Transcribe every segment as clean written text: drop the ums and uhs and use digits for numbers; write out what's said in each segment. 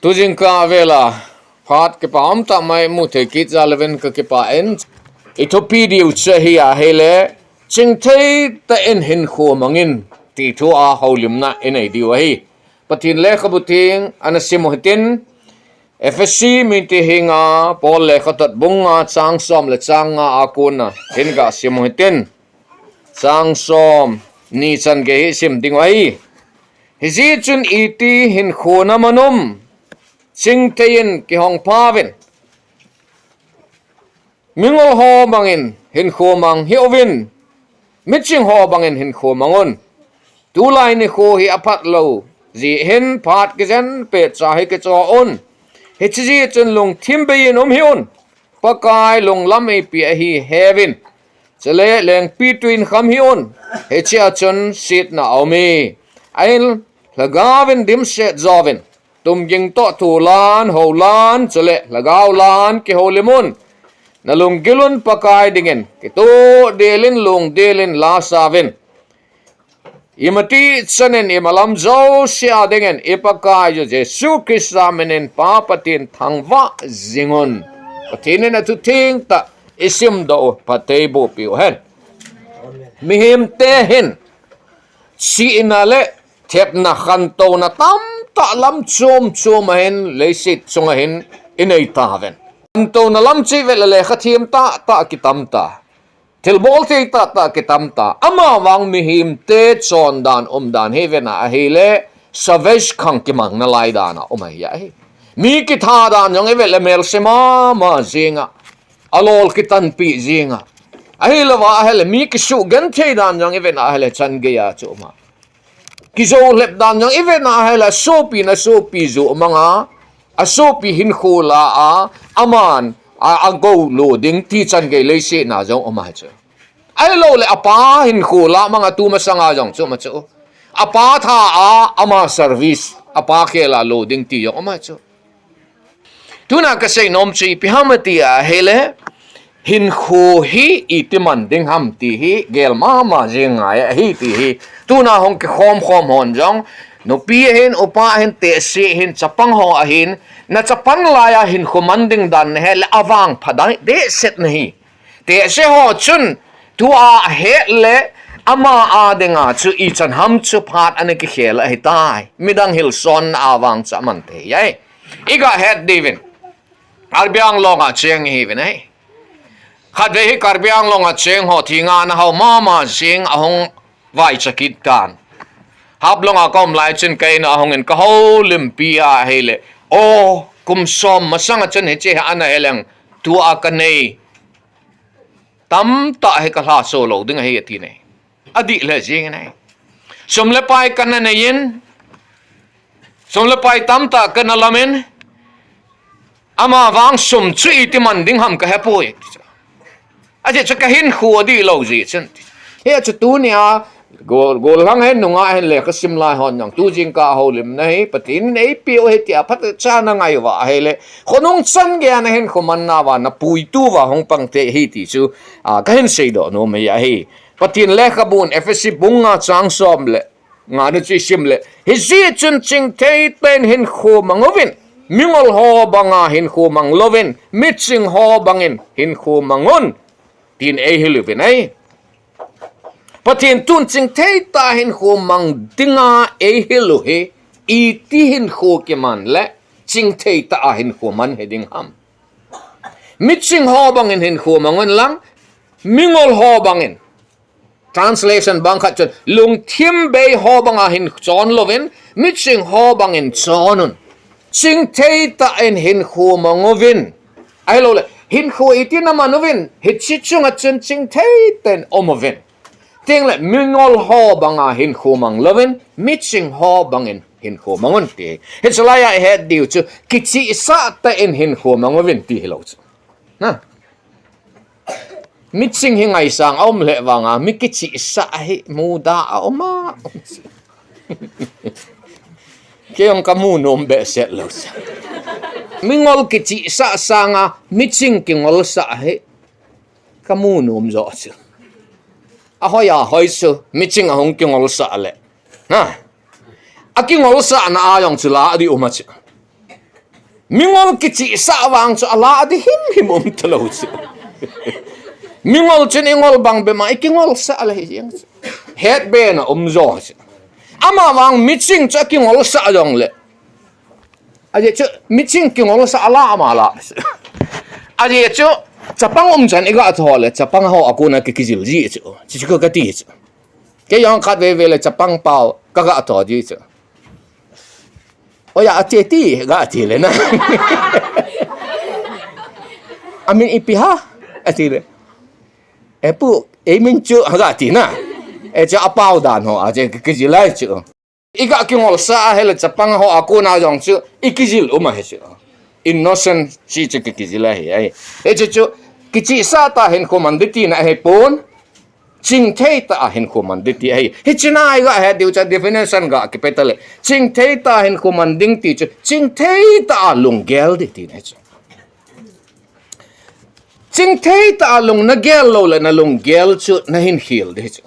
tu jing ka vela phat ke pam ta mai mu the ki zalven ka ke pa en Ethiopia ucha hi a hele Chingthei Tah in Hinkho Mangin ti thu a holim na in ai diwa hi patin le khabuting anasim hitin FSC mi ti hinga pol le khatot bunga chang som le changa akuna hinga sim hitin chang som ni chan ge hi sim dingwa hi hi chun iti Hinkho na manum Chingthei in ki hong pavin mingol ho bangin Hinkho mang hi ovin miching ho bangin Hinkho mangun tu lai ni kho hi aphat lo ji hen phat ke jan pe cha hi ke cho on hi chi chun lung thim be in hi on pakai lung lam e pi hi heaven chale leng pi twin kham hi on he cha chun sit na omi ail lagavin dim se jovin tum jing to thu lan ho lan chale lagaw lan ke ho lemon na lung gilun pakai dingen ke to delin lung delin la savin imati chanen imalam zo sia dingen ipakai jo Jesu Krista menen papatin thangwa zingon patinen atu ting ta isim do patebo piu hen mihim te hin si inale thep na khan to na tam ta lam chom chom hen leisit chunga hin inei taven to na lam chi vel le khathim ta ta kitam ta tilbol te ta kitam ta ama wang mihim te chon dan dan hevena a hele savage khang ki mang na lai dana omai ya hi mi ki tha dan yong evel mel sema ma zinga alol ki tan pi zinga a hele wa hele mi ki su gan the dan yong even a hele chan ge ya chu ma ki zo lep dan yong even a hele so pi zu manga a so pi Hinkho la a aman a go lo ding ti chan ge le se na jong oma chu ai lo le apa Hinkho la manga tu ma sanga jong chu ma chu apa tha a ama service apa ke la lo ding ti yong oma chu tuna ka sei nom chi pi hamati a hele Hinkho hi itiman ding ham ti hi gel ma jinga hi ti hi tuna hong ke khom hon jong no pi hin upa hin te se hin chapang ho a hin na chapang la ya Hinkho manding dan he la awang phadai de set nahi te se ho chun tu a he le ama a denga chu I chan ham chu phat ane ki khel hi tai midang hil son awang chaman te yai iga head divin arbyang longa cheng hi vinai khat ve hi karbyang longa cheng ho thinga na ho mama sing ahong vai chakit kan hab longa kom lai chen kai na ahong en ka ho lim pia hele o kum som masanga chen he che ana heleng tu a ka nei tam ta he ka la so lo ding he ti nei adi le jing nei som le pai kan na yin som le pai tam ta kan na lamen ama wang sum chu iti man ding ham ka hapoi aje chaka Hinkho di lo ji chen he chu tu nia gol hang hen nunga hen le ka sim lai hon yang tu jing ka holim nei patin nei pio he tia phat cha na ngai wa hele khonong chan ge na Hinkho man na wa na pui tu wa hong pang te hi ti chu ka hen sei do no me ya hi patin le khabun FSC bunga chang som le nga nu chi sim le hi ji chun Chingthei pen Hinkho mangovin mingol ho banga Hinkho mang lovin miching ho bangin Hinkho mangun tin ei hiluvin ai patin tun Chingthei Tah Hinkho mang dinga ei hilu he iti Hinkho ke man le Chingthei Tah Hinkho man heding ham miching ho bangin Hinkho mangun lang mingol ho bangin translation bang khat chun lung thim be ho banga hin chon lovin miching ho bangin chonun Chingthei Tah in Hinkho mangovin ai lo le Hinkho iti na manovin hitchi chunga chun Chingthei ten omovin ting le mingol ho banga Hinkho mang lovin miching ho bangin Hinkho mangon ti hitchalaya head diu chu kichi sa ta in Hinkho mangovin ti hilo chu na miching hingai sang om le wanga mikichi sa hi muda oma keong kamu nom be set lo mingol kichi sa sanga miching kingol sa he kamu nom zo chu a hoya hoi chu miching a hong kingol sa le na a kingol sa na ayong chula di uma chu mingol kichi sa wang chu ala di him talo chu mingol chen ingol bang be ma ikingol sa la hi het be na zo ama wang miching cha kingol sa jong le aje chu miching kingol sa ala ama la aje chu chapang chan iga thole chapang ho akuna ke kijil ji chu ko ka ti chu ke yang khat ve le chapang pau ka ga tho ji chu oya ati ti ga ti le na amin ipiha ati le epu emin chu ga ti na e cha apau dan ho aje ke ji lai chu iga kingol sa hele chapang ho akuna jong chu ikijil uma he chu innocent chi chu ke ji lai ai e chu kichi sa ta Hinkho Mangin na he pon Chingthei Tah Hinkho Mangin ai hichina ga he diu cha definition ga ke petale Chingthei Tah Hinkho Mangin ti chu Chingthei Tah lung gel de ti na chu Chingthei Tah lung na gel lo le na lung gel chu na hin hil de chu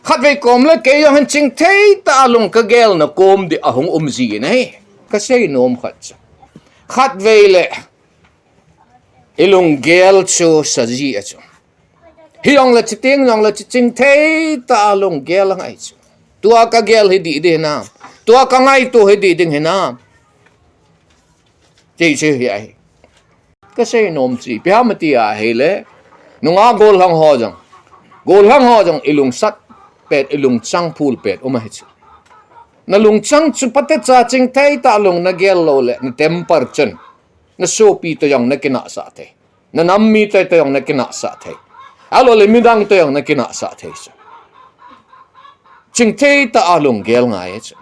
khat ve kom le ke yo hin Chingthei Tah lung ka gel na kom de ahong ji na he ka sei nom khat ve le ilung gel chu sa ji chu hiong la chiting yong la Chingthei Tah lung gel ngai chu tua ka gel hi di de na tua ka ngai tu hi di ding hi na ji chi hi ai ka sei nom chi pya ma ti a he le nunga gol hang ho jong ilung sat pet ilung chang phul pet oma hi chu na lung chang chu pate cha Chingthei Tah lung na gel lo le na temper chen na so pi to yang na kina sa the na nam mi to yang na kina sa the alo le midang to yang na kina sa the Chingthei Tah lung gel ngai chu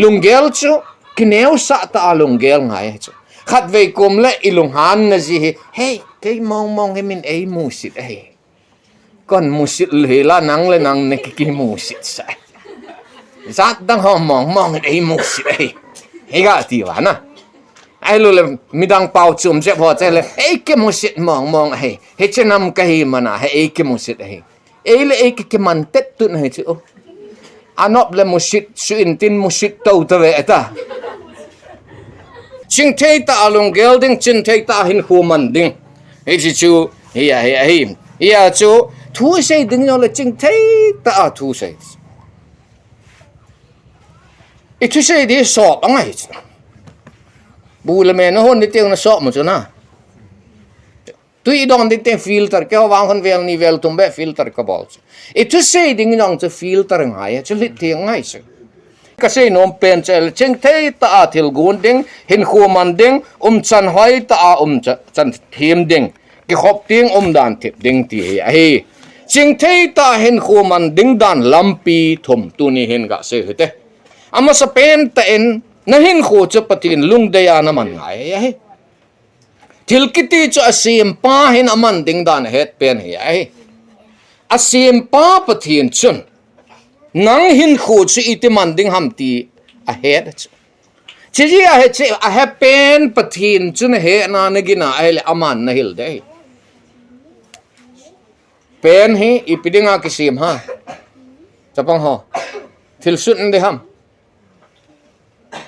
lung gel chu kineu sa ta lung gel ngai chu khat ve kom le ilung han na ji hey ke mong he min ei mu sit ei kon mu sit le la nang le nang ne ki mu sit sa zat dang ho mong ei mu sit ei he ga ti wa na ai lo le midang pau chum je pho che le ei ke mu sit mong he he chenam ka hi mana he ei ke mu sit he ei le ei ke man tet tu na he chu anop le mu sit su in tin mu sit to ta ve ta Chingthei Tah lung gel ding Chingthei Tah Hinkho Mangin he chu ya chu thu sei ding yo le Chingthei Tah thu sei I thu sei di so angai bu le me no hon di teng na so mo chu na tui dong di te filter ke wang hon vel ni vel tumbe filter ka bol I thu sei ding yong chu filter ngai chu lit ti ngai chu ka sei nom pen chel Chingthei Tah thil gun ding Hinkho Mangin chan hoi ta chan thim ding ki khop ting dan thip ding ti ai Chingthei Tah Hinkho Mangin dan lampi thum tu ni hin ga se hete ama sa pen ta en na Hinkho chu patin lung de ya na man ngai ai thil kiti chu asim pa hin aman ding dan het pen hi ai asim pa pathin chun nang Hinkho chu iti manding hamti a het chi a het a happen pathin chun he na nagina ai aman na hil dei pen hi ipidinga kisim ha chapang ho thil sun de ham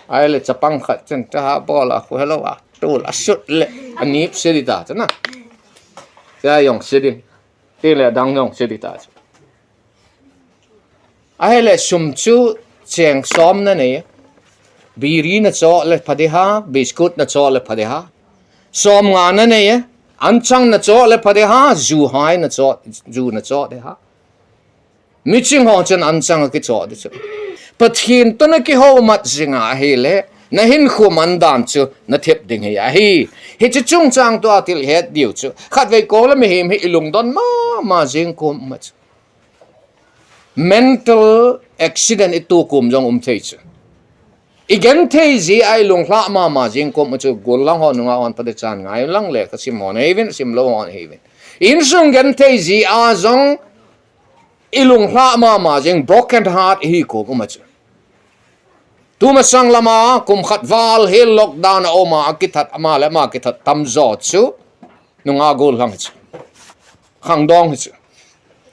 ai le chapang khat chen ta bola ko hello a tu la sut le anip sedita chana ja yong sedin te le dang yong sedita ai le sum chu cheng som na ne biri na cho le phadeha biscuit na cho le phadeha som nga na ne anchang na cho le phadeha zu hai na cho de ha miching ho chen anchang ki cho de chu pathin to na ki ho mat zinga he le na Hinkho Mangin chu na thep ding he chu chung chang to atil het diu chu khat ve ko la me him hi ilung don ma jing ko ma chu mental accident itu kum jong thei chu igen thei ji ai lung hla ma jing ko ma chu gol lang ho nunga on pade chan ngai lang le ka sim on even sim lo on even in sung gen thei ji a jong ilung hla ma jing broken heart hi ko ma chu tu ma sang lama kum khat wal he lockdown oma akithat ama le ma kithat tam zo chu nunga gol lang chu khang dong chu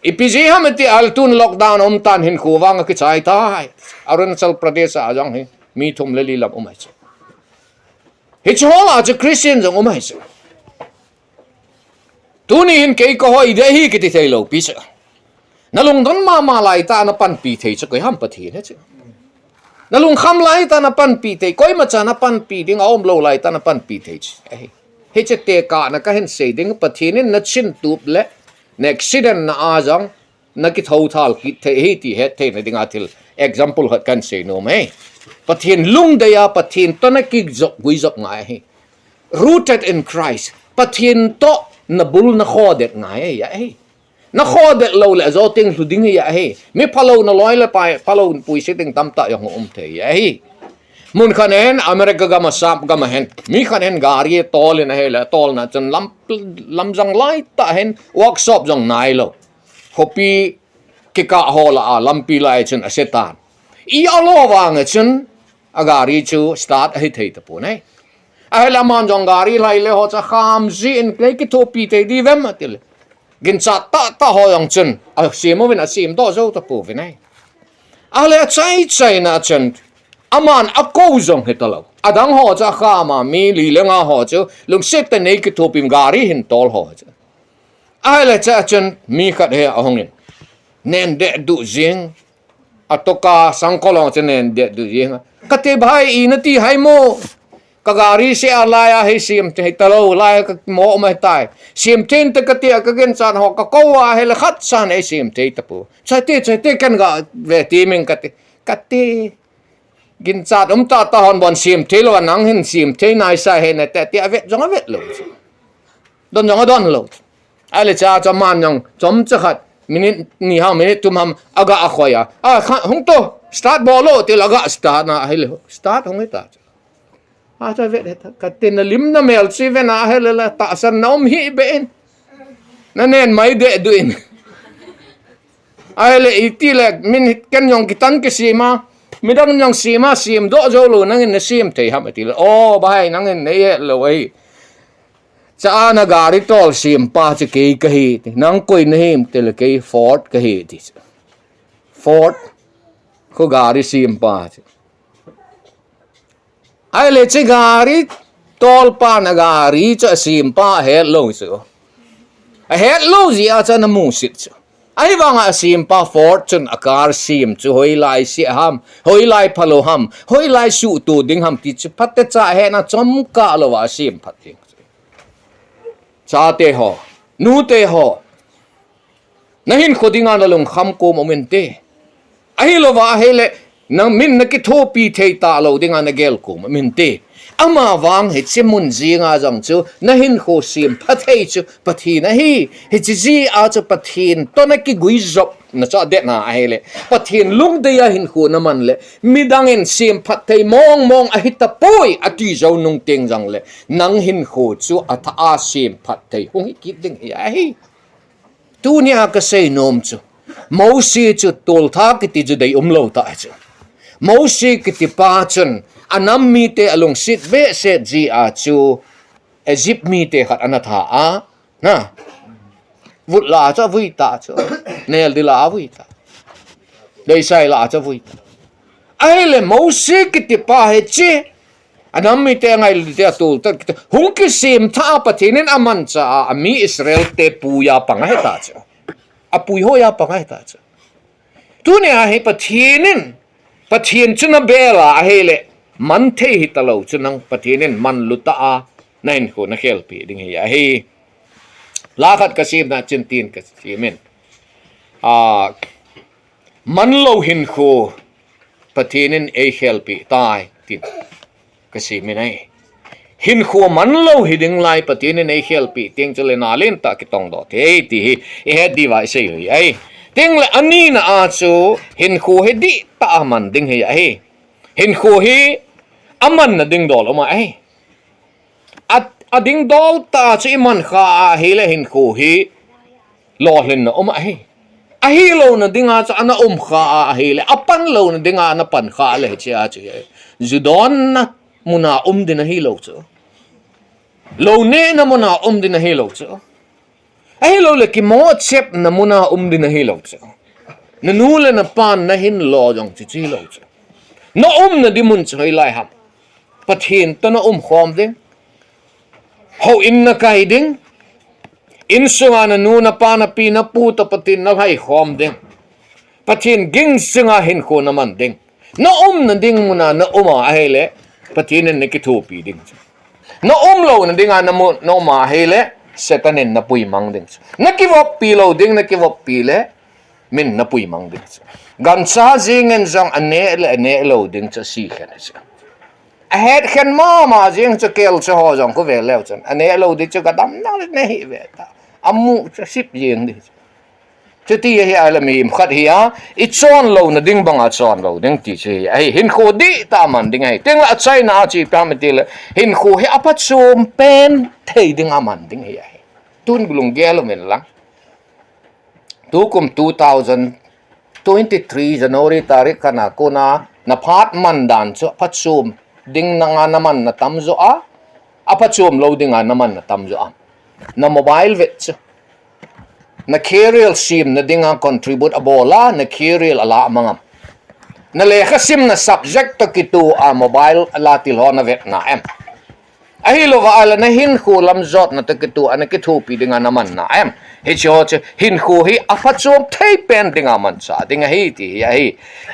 ipiji hamati altun lockdown tan Hinkho wang ki chai tai Arunachal Pradesh a jong hi mi thum le li lam umai chu hi chola chu Christian jong mai se tu ni hin ke ko hoi de hi ki ti thei lo pi se na lung don ma lai ta na pan pi thei chu ko ham pa thi ne chu na lung kham lai ta na pan pi thei koi ma cha na pan pi ding om lo lai ta na pan pi thei he che te ka na ka hen se ding pa thi nin na chin tup le na accident na a jang na ki thau thal ki the he ti he the na ding a thil example hat kan se no me pathian lung de ya pathian to na ki jok gui jok ngai he rooted in Christ pathian to na bul na kho det ngai ya he na kho det lo le zo ting thu ding ya he mi phalo na loi le pai phalo pui se ting tam ta yong the ya he mun khanen America ga ma sap ga ma hen mi khanen gari tol na he la tol na chan lam jang lai ta hen workshop jong nai lo hopi ki ka hola a lampi lai chen asetan I alo wang chen agari chu start hi thei ta pu nai ai la man jong gari lai le ho cha kham ji in klei ki topi te di vem atil gin cha ta ho yong chen a sim win a sim do zo ta pu vinai ale chai na chen aman a ko zong hetalo adang ho cha kha ma mi li le nga ho chu lung set ta nei ki topi gari hin tol ho cha ai le cha chen mi khat he a hongin nen de du jing atoka sangkolong chenen de du jing kate bhai inati hai mo kagari se alaya he sim te talo lai ka mo mai tai sim ten te kate ka gen chan ho ka ko wa he la khat san e sim te tapu chate kan ga ve ti ming kate gin chat ta hon bon sim te lo nang hin sim te nai sa he na te ave jong ave lo don jong don lo ale cha cha man jong chom cha khat minute ni ha minute tum ham aga akhoya hong to start bolo te laga start na hele start hong ta ta vet ka tin lim na mel si ve na hele la ta san nom hi ben na nen mai de duin hele iti le min ken yong kitan ke sima midang yong sima sim do zo lo nang in sim te ham ti o bai nang in nei lo ei cha na gari tol sim pa che ke hi nang koi nem te le ke Ford ke hi ti Ford ko gari sim pa che ai le che gari tol pa na gari cha sim pa he lo so a he lo ji a cha na mu sit cho ai wanga sim pa Ford chun a car sim chu hoi lai si ham hoi lai phalo ham hoi lai su tu ding ham ti chu phat te cha he na chom ka lo wa sim phat ti cha te ho nu te ho nahin khodinga na lung kham ko moment te ai lo wa hele nang min na ki thopi thei ta lo dinga na gel ko min te ama wang he chimun zinga jang chu nahin kho sim phathei chu pathi na hi he chi ji a chu pathin to na ki gui zop na cha de na hele pathin lung de ya hin khu na man le midangin sim phathei mong a hita poi ati zo nung teng jang le nang hin kho chu atha a sim phathei hong ki ding ya hi tu nia ka sei nom chu mo si chu tol tha ki ti ju dei lo ta chu mo si ki ti pa chun anam mi te along sit be set ji a chu Egypt mi te khat anatha a na vut la cha vui ta chu nel di la vui ta dei sai la cha vui ai le mo si ki ti pa he che anam mi te ngai li te tul ta hung ki sim tha pathinin aman cha ami Israel te pu ya panga he ta chu a pui ho ya panga he ta chu tu ne a he pathinin pathin chuna bela a hele man the hi talo chunang pathinin man luta a nain ko na khel pi ding hi a hi la khat ka sim na chin tin ka simen a man lo hin kho pathinin e khel pi tai tin ka simen ai hin kho man lo hiding lai pathinin e khel pi ting chale na len ta ki tong do the ti hi e di wa sei hi ai ting le ani na a chu hin kho he di ta man ding hi ai hin kho hi aman na ding dol ma ai a ding dol ta chi man kha hi le hin kho hi lo len na ma ai a hi lo na dinga cha ana kha a hi le apan lo na dinga na pan kha le chi a chi judon na muna din hi lo chu lo ne na muna din hi lo chu ai lo le ki mo chep na muna din hi lo chu na nu le na pan na hin lo jong chi lo chu no na di mun choi lai ham pathin to na khom ding ho in na kai ding in sunga na nu na pa na pi na pu to patin na hai khom ding pathin ging singa hinkho na man ding na na ding muna na a hele pathin ne ki thu pi ding na lo na dinga na mo no ma hele setanin na pui mang ding na ki wop pi lo ding na ki wop pi le min na pui mang ding gan sa jing en jang ane lo ding cha si khan a het khan ma jing cha kel cha ho jang ko ve lew chan ane lo di cha ga dam na ne hi ve ta amu cha sip jing di cha ti hi ala mi khat hi a I chon lo na ding banga chon lo ding ti chi ai hin kho di ta man ding ai teng la chai na chi pa me ti le hin kho hi apat sum pen thei ding a man ding hi ai tun glung gel men lang tu kum 2023 January tarik kana kona na phat man dan chu phat sum ding na nga naman na tamzo a apat sum lo ding a naman na tamzo a na mobile vet na carrier sim na dinga contribute abola na carrier ala mangam na lekha sim na subject to kitu a mobile ala tilho na vet na em ahilo wa ala na hin khu lam zot na to kitu ana kithu pi dinga naman na em he choch hin khu hi afachom thei pen dinga man cha dinga hi ti hi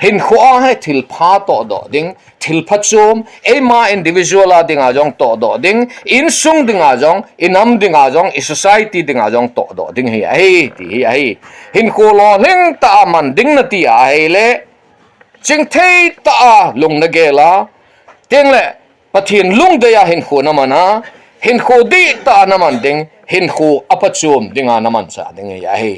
hin khu a he thil pha to do ding thil phachom e ma individual a dinga jong to do ding in sung dinga jong inam dinga jong I society dinga jong to do ding hi ti hi hin khu lo ning ta man ding na ti a he le Chingthei Tah lung na gela teng le pathin lung de ya hin khu na mana hin khu di ta na man ding hin khu apachum dinga na man cha ding ya hi